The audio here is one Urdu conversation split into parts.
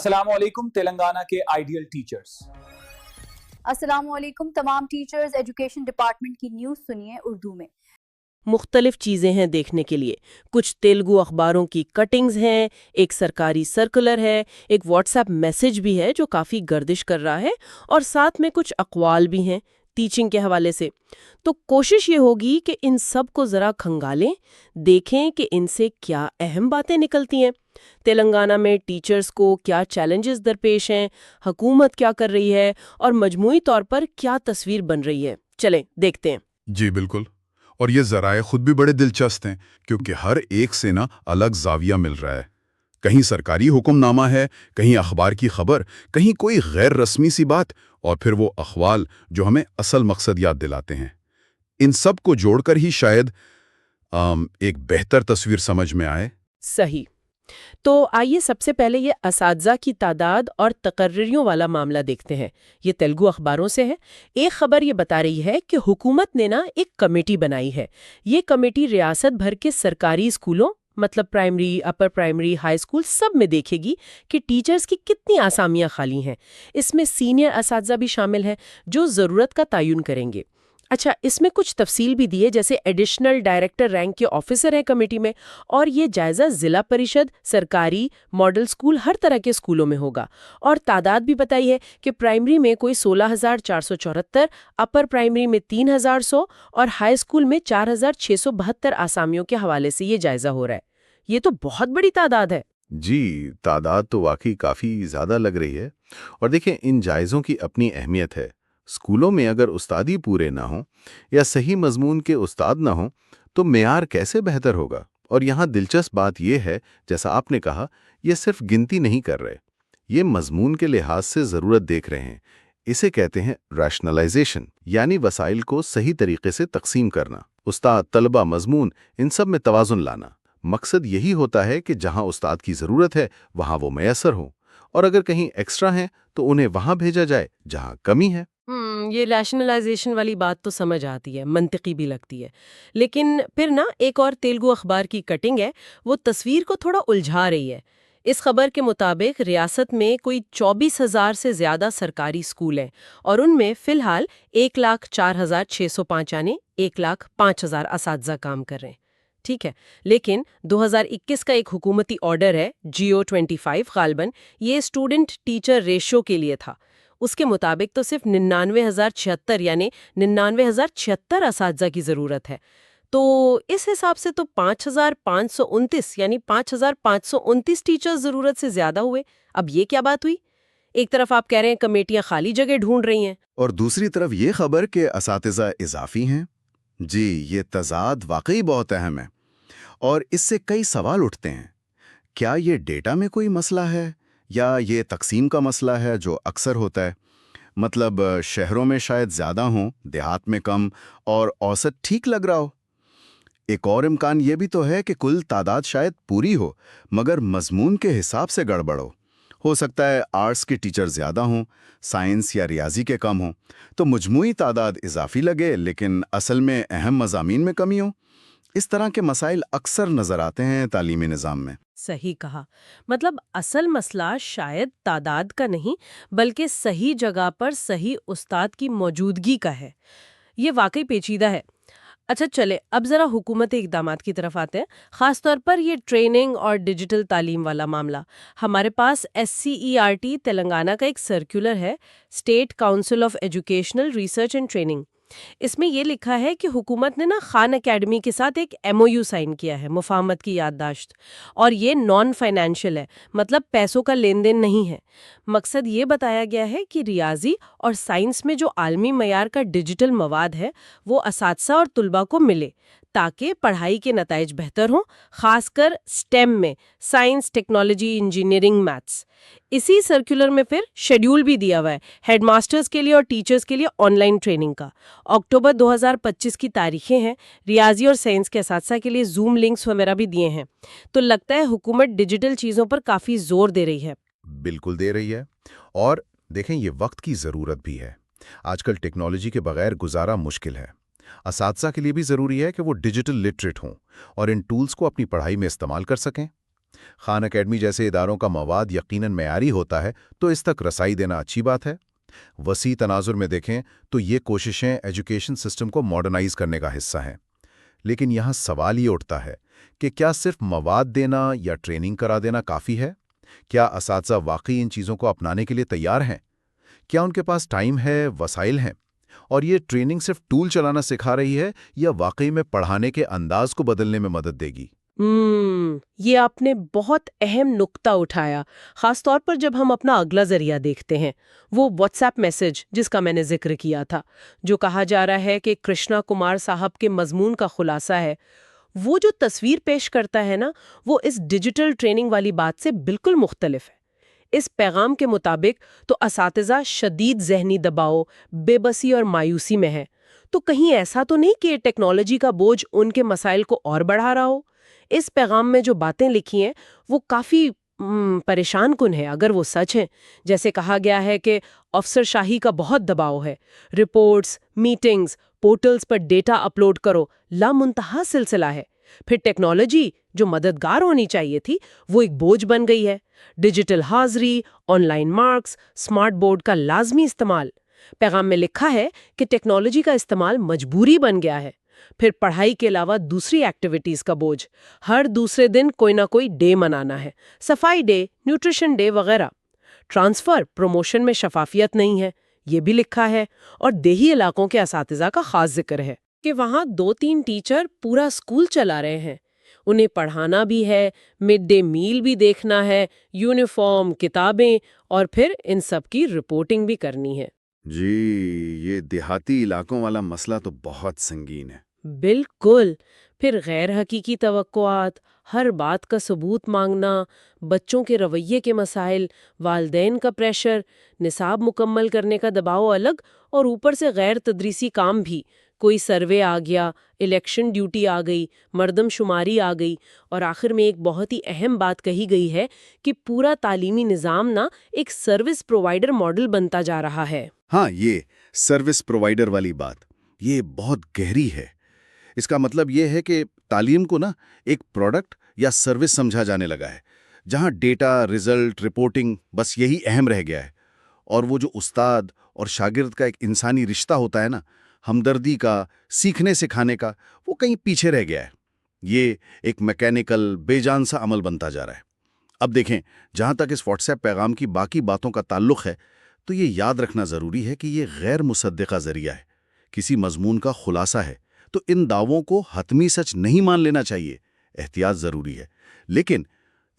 السلام علیکم تلنگانہ کے آئیڈیل ٹیچرز۔ السلام علیکم تمام ٹیچرز، ایجوکیشن ڈپارٹمنٹ کی نیوز سنیے اردو میں۔ مختلف چیزیں ہیں دیکھنے کے لیے، کچھ تیلگو اخباروں کی کٹنگز ہیں، ایک سرکاری سرکولر ہے، ایک واٹس ایپ میسج بھی ہے جو کافی گردش کر رہا ہے، اور ساتھ میں کچھ اقوال بھی ہیں ٹیچنگ کے حوالے سے۔ تو کوشش یہ ہوگی کہ ان سب کو ذرا کھنگالیں، دیکھیں کہ ان سے کیا اہم باتیں نکلتی ہیں۔ تلنگانہ میں ٹیچرز کو کیا چیلنجز درپیش ہیں، حکومت کیا کر رہی ہے، اور مجموعی طور پر کیا تصویر بن رہی ہے۔ چلیں دیکھتے ہیں۔ جی بالکل، اور یہ ذرائع خود بھی بڑے دلچسپ ہیں کیونکہ ہر ایک سے الگ زاویہ مل رہا ہے۔ کہیں سرکاری حکم نامہ ہے، کہیں اخبار کی خبر، کہیں کوئی غیر رسمی سی بات، اور پھر وہ اقوال جو ہمیں اصل مقصد یاد دلاتے ہیں۔ ان سب کو جوڑ کر ہی شاید ایک بہتر تصویر سمجھ میں آئے۔ صحیح۔ تو آئیے سب سے پہلے یہ اساتذہ کی تعداد اور تقرریوں والا معاملہ دیکھتے ہیں۔ یہ تیلگو اخباروں سے ہے۔ ایک خبر یہ بتا رہی ہے کہ حکومت نے ایک کمیٹی بنائی ہے۔ یہ کمیٹی ریاست بھر کے سرکاری اسکولوں، مطلب پرائمری، اپر پرائمری، ہائی اسکول، سب میں دیکھے گی کہ ٹیچرز کی کتنی آسامیاں خالی ہیں۔ اس میں سینئر اساتذہ بھی شامل ہیں جو ضرورت کا تعین کریں گے۔ اچھا، اس میں کچھ تفصیل بھی دی ہے، جیسے ایڈیشنل ڈائریکٹر رینک کے آفیسر ہیں کمیٹی میں، اور یہ جائزہ ضلع پریشد، سرکاری، ماڈل اسکول، ہر طرح کے اسکولوں میں ہوگا۔ اور تعداد بھی بتائی ہے کہ پرائمری میں کوئی 16,474، اپر پرائمری میں 3,100 اور ہائی اسکول میں 4,672 آسامیوں کے حوالے سے یہ جائزہ ہو رہا ہے۔ یہ تو بہت بڑی تعداد ہے۔ جی، تعداد تو واقعی کافی زیادہ لگ رہی ہے۔ اور دیکھیں، ان جائزوں کی اپنی اہمیت ہے۔ اسکولوں میں اگر استادی پورے نہ ہوں یا صحیح مضمون کے استاد نہ ہوں تو معیار کیسے بہتر ہوگا؟ اور یہاں دلچسپ بات یہ ہے، جیسا آپ نے کہا، یہ صرف گنتی نہیں کر رہے، یہ مضمون کے لحاظ سے ضرورت دیکھ رہے ہیں۔ اسے کہتے ہیں ریشنلائزیشن، یعنی وسائل کو صحیح طریقے سے تقسیم کرنا۔ استاد، طلبہ، مضمون، ان سب میں توازن لانا۔ مقصد یہی ہوتا ہے کہ جہاں استاد کی ضرورت ہے وہاں وہ میسر ہوں، اور اگر کہیں ایکسٹرا ہیں تو انہیں وہاں بھیجا جائے جہاں کمی ہے۔ یہ ریشنلائزیشن والی بات تو سمجھ آتی ہے، منطقی بھی لگتی ہے، لیکن پھر ایک اور تیلگو اخبار کی کٹنگ ہے، وہ تصویر کو تھوڑا الجھا رہی ہے۔ اس خبر کے مطابق ریاست میں کوئی 24,000 سے زیادہ سرکاری اسکول ہیں، اور ان میں فی الحال 1,04,605 یعنی 1,05,000 اساتذہ کام کر رہے ہیں۔ ٹھیک ہے، لیکن 2021 کا ایک حکومتی آرڈر ہے GO 25 غالباً یہ اسٹوڈنٹ ٹیچر ریشو کے لیے تھا۔ اس کے مطابق تو صرف 99,076 یعنی 99,076 اساتذہ کی ضرورت ہے۔ تو اس حساب سے تو 5,529 یعنی 5,529 ٹیچر ضرورت سے زیادہ ہوئے۔ اب یہ کیا بات ہوئی؟ ایک طرف آپ کہہ رہے ہیں کمیٹیاں خالی جگہ ڈھونڈ رہی ہیں، اور دوسری طرف یہ خبر کہ اساتذہ اضافی ہیں۔ جی، یہ تضاد واقعی بہت اہم ہے، اور اس سے کئی سوال اٹھتے ہیں۔ کیا یہ ڈیٹا میں کوئی مسئلہ ہے، یا یہ تقسیم کا مسئلہ ہے جو اکثر ہوتا ہے؟ مطلب شہروں میں شاید زیادہ ہوں، دیہات میں کم، اور اوسط ٹھیک لگ رہا ہو۔ ایک اور امکان یہ بھی تو ہے کہ کل تعداد شاید پوری ہو مگر مضمون کے حساب سے گڑبڑ ہو سکتا ہے آرٹس کے ٹیچر زیادہ ہوں، سائنس یا ریاضی کے کم ہوں، تو مجموعی تعداد اضافی لگے لیکن اصل میں اہم مضامین میں کمی ہو۔ اس طرح کے مسائل اکثر نظر آتے ہیں تعلیمی نظام میں۔ صحیح کہا، مطلب اصل مسئلہ شاید تعداد کا نہیں بلکہ صحیح جگہ پر صحیح استاد کی موجودگی کا ہے۔ یہ واقعی پیچیدہ ہے۔ اچھا چلے، اب ذرا حکومتی اقدامات کی طرف آتے ہیں، خاص طور پر یہ ٹریننگ اور ڈیجیٹل تعلیم والا معاملہ۔ ہمارے پاس SCERT تلنگانہ کا ایک سرکولر ہے، state council of educational research and training. اس میں یہ لکھا ہے کہ حکومت نے خان اکیڈمی کے ساتھ ایک MOU سائن کیا ہے، مفاہمت کی یادداشت، اور یہ نان فائنینشیل ہے، مطلب پیسوں کا لین دین نہیں ہے۔ مقصد یہ بتایا گیا ہے کہ ریاضی اور سائنس میں جو عالمی معیار کا ڈیجیٹل مواد ہے وہ اساتذہ اور طلباء کو ملے تاکہ پڑھائی کے نتائج بہتر ہوں، خاص کر STEM میں، سائنس، ٹیکنالوجی، انجینئرنگ، میتھس۔ اسی سرکولر میں پھر شیڈیول بھی دیا ہوا ہے ہیڈ ماسٹرز کے لیے اور ٹیچرز کے لیے آن لائن ٹریننگ کا۔ اکتوبر 2025 کی تاریخیں ہیں، ریاضی اور سائنس کے اساتذہ کے لیے زوم لنکس وغیرہ بھی دیے ہیں۔ تو لگتا ہے حکومت ڈیجیٹل چیزوں پر کافی زور دے رہی ہے۔ بالکل دے رہی ہے، اور دیکھیں یہ وقت کی ضرورت بھی ہے۔ آج کل ٹیکنالوجی کے بغیر گزارا مشکل ہے۔ اساتذہ کے لیے بھی ضروری ہے کہ وہ ڈیجیٹل لٹریٹ ہوں اور ان ٹولز کو اپنی پڑھائی میں استعمال کر سکیں۔ خان اکیڈمی جیسے اداروں کا مواد یقیناً معیاری ہوتا ہے تو اس تک رسائی دینا اچھی بات ہے۔ وسیع تناظر میں دیکھیں تو یہ کوششیں ایجوکیشن سسٹم کو ماڈرنائز کرنے کا حصہ ہیں، لیکن یہاں سوال یہ اٹھتا ہے کہ کیا صرف مواد دینا یا ٹریننگ کرا دینا کافی ہے؟ کیا اساتذہ واقعی ان چیزوں کو اپنانے کے لیے تیار ہیں؟ کیا ان کے پاس ٹائم ہے، وسائل ہیں؟ اور یہ ٹریننگ صرف ٹول چلانا سکھا رہی ہے یا واقعی میں پڑھانے کے انداز کو بدلنے میں مدد دے گی؟ یہ آپ نے بہت اہم نقطہ اٹھایا، خاص طور پر جب ہم اپنا اگلا ذریعہ دیکھتے ہیں، وہ واٹس ایپ میسج جس کا میں نے ذکر کیا تھا، جو کہا جا رہا ہے کہ کرشنا کمار صاحب کے مضمون کا خلاصہ ہے۔ وہ جو تصویر پیش کرتا ہے نا، وہ اس ڈیجیٹل ٹریننگ والی بات سے بالکل مختلف ہے۔ اس پیغام کے مطابق تو اساتذہ شدید ذہنی دباؤ، بے بسی اور مایوسی میں ہے، تو کہیں ایسا تو نہیں کہ ٹیکنالوجی کا بوجھ ان کے مسائل کو اور بڑھا رہا ہو؟ اس پیغام میں جو باتیں لکھی ہیں وہ کافی پریشان کن ہے اگر وہ سچ ہیں۔ جیسے کہا گیا ہے کہ افسر شاہی کا بہت دباؤ ہے، رپورٹس، میٹنگز، پورٹلز پر ڈیٹا اپلوڈ کرو، لامنتہا سلسلہ ہے۔ پھر ٹیکنالوجی جو مددگار ہونی چاہیے تھی وہ ایک بوجھ بن گئی ہے، ڈیجیٹل حاضری، on line marks, smart board کا لازمی استعمال۔ پیغام میں لکھا ہے کہ ٹیکنالوجی کا استعمال مجبوری بن گیا ہے۔ پھر پڑھائی کے علاوہ دوسری ایکٹیویٹیز کا بوجھ، ہر دوسرے دن کوئی نہ کوئی ڈے منانا ہے، صفائی ڈے، نیوٹریشن ڈے وغیرہ۔ ٹرانسفر پروموشن میں شفافیت نہیں ہے، یہ بھی لکھا ہے۔ اور دیہی علاقوں کے اساتذہ کا خاص ذکر ہے کہ وہاں 2-3 ٹیچر پورا اسکول چلا رہے ہیں، انہیں پڑھانا بھی ہے، مڈ ڈے میل بھی دیکھنا ہے، یونیفارم، کتابیں، اور پھر ان سب کی رپورٹنگ بھی کرنی ہے۔ جی، یہ دیہاتی علاقوں والا مسئلہ تو بہت سنگین ہے۔ بالکل۔ پھر غیر حقیقی توقعات، ہر بات کا ثبوت مانگنا، بچوں کے رویے کے مسائل، والدین کا پریشر، نصاب مکمل کرنے کا دباؤ الگ، اور اوپر سے غیر تدریسی کام بھی، کوئی سروے آ گیا، الیکشن ڈیوٹی آ گئی، مردم شماری آ گئی، اور آخر میں ایک بہت ہی اہم بات کہی گئی ہے کہ پورا تعلیمی نظام نا ایک سروس پرووائیڈر ماڈل بنتا جا رہا ہے۔ ہاں، یہ سروس پرووائیڈر والی بات، یہ بہت گہری ہے۔ اس کا مطلب یہ ہے کہ تعلیم کو نا ایک پروڈکٹ یا سروس سمجھا جانے لگا ہے، جہاں ڈیٹا، رزلٹ، رپورٹنگ بس یہی اہم رہ گیا ہے، اور وہ جو استاد اور شاگرد کا ایک انسانی رشتہ ہوتا ہے نا، ہمدردی کا، سیکھنے سکھانے کا، وہ کہیں پیچھے رہ گیا ہے۔ یہ ایک میکینیکل، بے جان سا عمل بنتا جا رہا ہے۔ اب دیکھیں، جہاں تک اس واٹس ایپ پیغام کی باقی باتوں کا تعلق ہے، تو یہ یاد رکھنا ضروری ہے کہ یہ غیر مصدقہ ذریعہ ہے، کسی مضمون کا خلاصہ ہے، تو ان دعووں کو حتمی سچ نہیں مان لینا چاہیے، احتیاط ضروری ہے۔ لیکن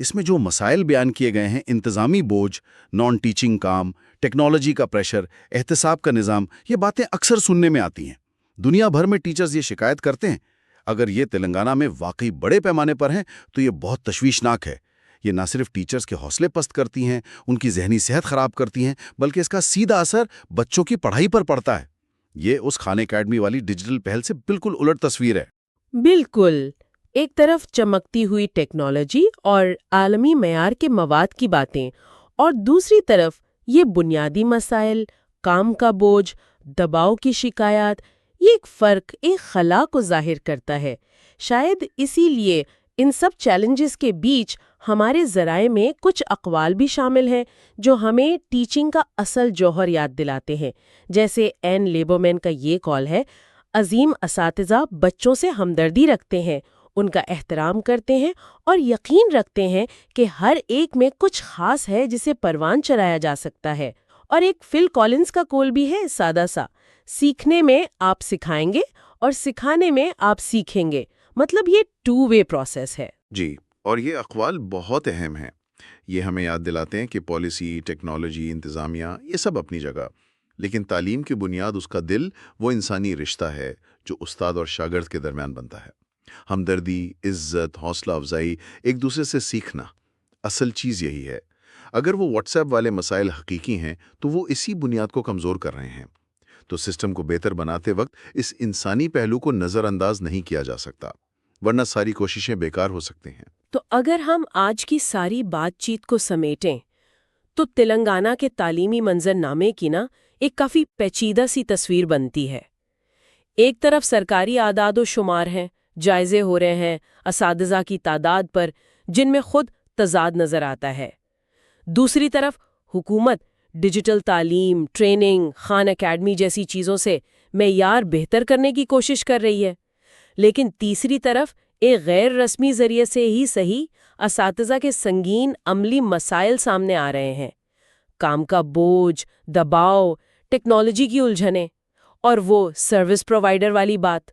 اس میں جو مسائل بیان کیے گئے ہیں، انتظامی بوجھ، نان ٹیچنگ کام، ٹیکنالوجی کا پریشر، احتساب کا نظام، یہ باتیں اکثر سننے میں آتی ہیں۔ دنیا بھر میں ٹیچرز یہ شکایت کرتے ہیں۔ اگر یہ تلنگانہ میں واقعی بڑے پیمانے پر ہیں تو یہ بہت تشویشناک ہے۔ یہ نہ صرف ٹیچرز کے حوصلے پست کرتی ہیں، ان کی ذہنی صحت خراب کرتی ہیں، بلکہ اس کا سیدھا اثر بچوں کی پڑھائی پر پڑتا ہے۔ یہ اس خان اکیڈمی والی ڈیجیٹل پہل سے بالکل الٹ تصویر ہے۔ بالکل، ایک طرف چمکتی ہوئی ٹیکنالوجی اور عالمی معیار کے مواد کی باتیں، اور دوسری طرف یہ بنیادی مسائل، کام کا بوجھ، دباؤ کی شکایات۔ یہ ایک فرق، ایک خلا کو ظاہر کرتا ہے۔ شاید اسی لیے ان سب چیلنجز کے بیچ ہمارے ذرائع میں کچھ اقوال بھی شامل ہیں جو ہمیں ٹیچنگ کا اصل جوہر یاد دلاتے ہیں، جیسے این لیبومین کا یہ کال ہے: عظیم اساتذہ بچوں سے ہمدردی رکھتے ہیں، ان کا احترام کرتے ہیں اور یقین رکھتے ہیں کہ ہر ایک میں کچھ خاص ہے جسے پروان چڑھایا جا سکتا ہے۔ اور ایک فل کالنز کا کول بھی ہے، سادہ سا: سیکھنے میں آپ سکھائیں گے اور سکھانے میں آپ سیکھیں گے۔ مطلب یہ 2 وے پروسیس ہے۔ جی، اور یہ اقوال بہت اہم ہیں۔ یہ ہمیں یاد دلاتے ہیں کہ پالیسی، ٹیکنالوجی، انتظامیہ، یہ سب اپنی جگہ، لیکن تعلیم کی بنیاد، اس کا دل، وہ انسانی رشتہ ہے جو استاد اور شاگرد کے درمیان بنتا ہے۔ ہمدردی، عزت، حوصلہ افزائی، ایک دوسرے سے سیکھنا، اصل چیز یہی ہے۔ اگر وہ واٹس ایپ والے مسائل حقیقی ہیں تو وہ اسی بنیاد کو کمزور کر رہے ہیں۔ تو سسٹم کو بہتر بناتے وقت اس انسانی پہلو کو نظر انداز نہیں کیا جا سکتا، ورنہ ساری کوششیں بیکار ہو سکتے ہیں۔ تو اگر ہم آج کی ساری بات چیت کو سمیٹیں تو تلنگانہ کے تعلیمی منظر نامے کی نا ایک کافی پیچیدہ سی تصویر بنتی ہے۔ ایک طرف سرکاری اعداد و شمار ہیں، جائزے ہو رہے ہیں اساتذہ کی تعداد پر، جن میں خود تضاد نظر آتا ہے۔ دوسری طرف حکومت ڈیجیٹل تعلیم، ٹریننگ، خان اکیڈمی جیسی چیزوں سے معیار بہتر کرنے کی کوشش کر رہی ہے، لیکن تیسری طرف ایک غیر رسمی ذریعے سے ہی صحیح اساتذہ کے سنگین عملی مسائل سامنے آ رہے ہیں۔ کام کا بوجھ، دباؤ، ٹیکنالوجی کی الجھنیں، اور وہ سروس پرووائیڈر والی بات،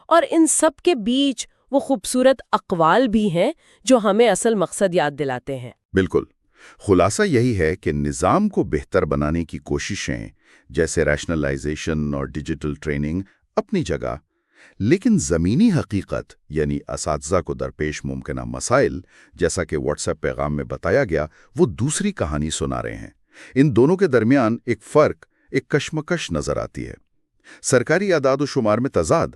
اور ان سب کے بیچ وہ خوبصورت اقوال بھی ہیں جو ہمیں اصل مقصد یاد دلاتے ہیں۔ بالکل، خلاصہ یہی ہے کہ نظام کو بہتر بنانے کی کوششیں جیسے ریشنلائزیشن اور ڈیجیٹل ٹریننگ اپنی جگہ، لیکن زمینی حقیقت یعنی اساتذہ کو درپیش ممکنہ مسائل جیسا کہ واٹس ایپ پیغام میں بتایا گیا وہ دوسری کہانی سنا رہے ہیں۔ ان دونوں کے درمیان ایک فرق، ایک کشمکش نظر آتی ہے۔ سرکاری اعداد و شمار میں تضاد،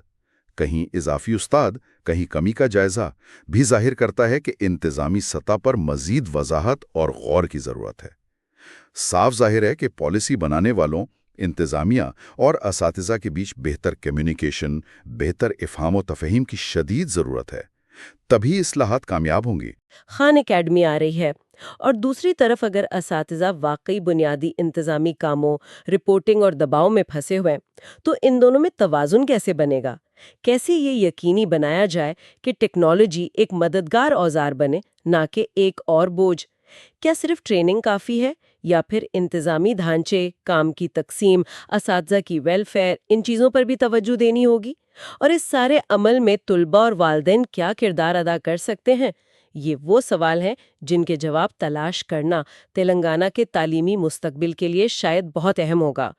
کہیں اضافی استاد، کہیں کمی کا جائزہ، بھی ظاہر کرتا ہے کہ انتظامی سطح پر مزید وضاحت اور غور کی ضرورت ہے۔ صاف ظاہر ہے کہ پالیسی بنانے والوں، انتظامیہ اور اساتذہ کے بیچ بہتر کمیونیکیشن، بہتر افہام و تفہیم کی شدید ضرورت ہے، تبھی اصلاحات کامیاب ہوں گی۔ خان اکیڈمی آ رہی ہے، اور دوسری طرف اگر اساتذہ واقعی بنیادی انتظامی کاموں، رپورٹنگ اور دباؤ میں پھنسے ہوئے تو ان دونوں میں توازن کیسے بنے گا؟ کیسے یہ یقینی بنایا جائے کہ ٹیکنالوجی ایک مددگار اوزار بنے، نہ کہ ایک اور بوجھ؟ کیا صرف ٹریننگ کافی ہے، یا پھر انتظامی ڈھانچے، کام کی تقسیم، اساتذہ کی ویلفیئر، ان چیزوں پر بھی توجہ دینی ہوگی؟ اور اس سارے عمل میں طلباء اور والدین کیا کردار ادا کر سکتے ہیں؟ یہ وہ سوال ہیں جن کے جواب تلاش کرنا تلنگانہ کے تعلیمی مستقبل کے لیے شاید بہت اہم ہوگا۔